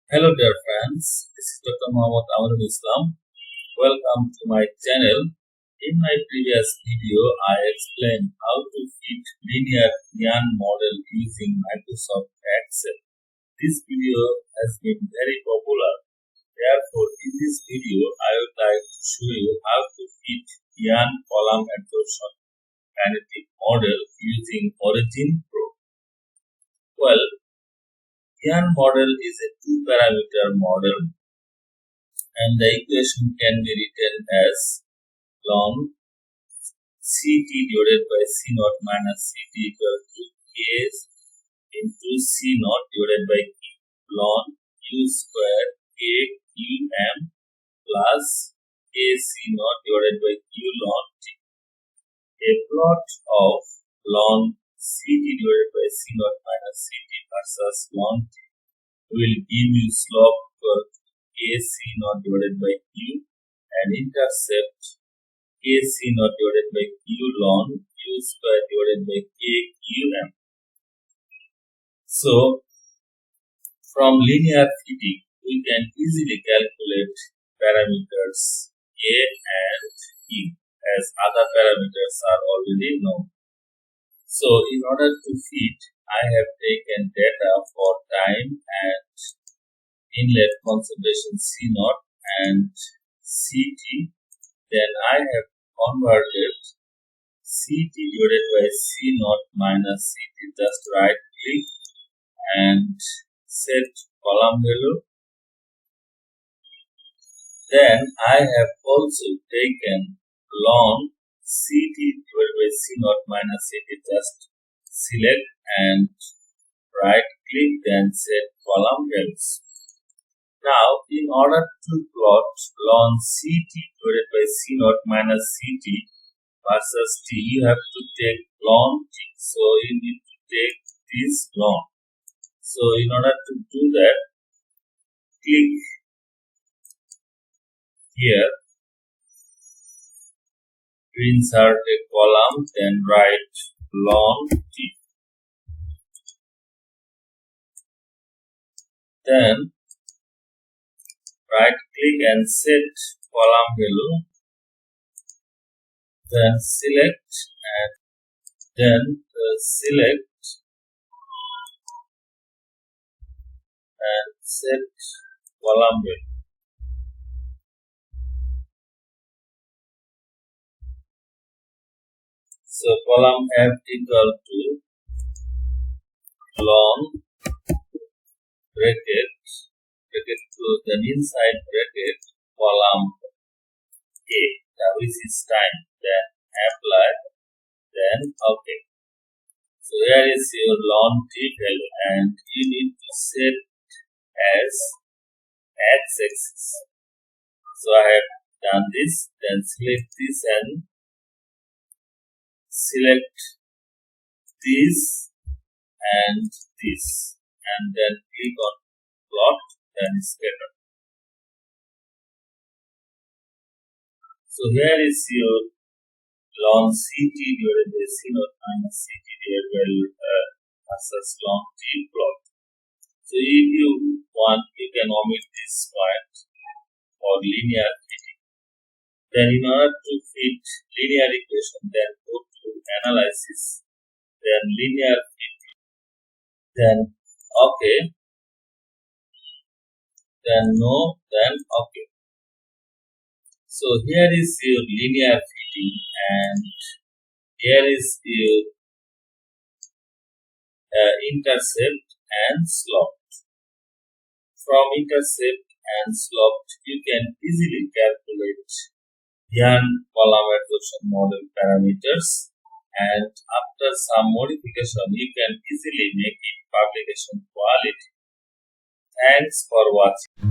Hello dear friends, this is Dr. Aminulchem. Welcome to my channel. In my previous video, I explained how to fit linear Yan model using Microsoft Excel. This video has been very popular. Therefore, in this video, I would like to show you how to fit Yan coulmn adsorption kinetic model using originpro. Well, Yan model is a two-parameter model, and the equation can be written as ln Ct divided by C naught minus Ct equal to K into C naught divided by Q ln U square K Qm plus K C naught divided by Q ln T. A plot of ln Ct divided by C naught minus Ct versus ln T will give you slope equal to Kc naught divided by Q and intercept Kc naught divided by Q ln U square divided by K Qm. So, from linear fitting, we can easily calculate parameters A and E as other parameters are already known. So, in order to fit, I have taken data for time and inlet concentration C naught and Ct. Then I have converted Ct divided by C naught minus Ct. Just right click and set coulmn value. Then I have also taken ln Ct divided by C naught minus Ct. Just select and right click, then set coulmn values. Now, in order to plot ln Ct divided by C naught minus Ct versus T, you have to take ln T. So, you need to take this ln. So, in order to do that, click here to insert a column, then write ln T. Then right click and set coulmn value. Then select and then select and set coulmn value. So coulmn F equal to ln bracket close, then inside bracket coulmn A, which is time, then apply, then OK. So here is your ln T value and you need to set as x-axis. So I have done this, then select this and select this and this, and then click on plot, then scatter. So here is your ln Ct divided by C naught minus Ct divided by versus ln T plot. So if you want, you can omit this point for linear fitting. Then in order to fit linear equation, then go to analysis, then linear fitting, then OK, then no, then OK. So here is your linear fitting and here is your intercept and slope. From intercept and slope, you can easily calculate Yan coulmn adsorption model parameters, and after some modification, you can easily make it publication quality. Thanks for watching.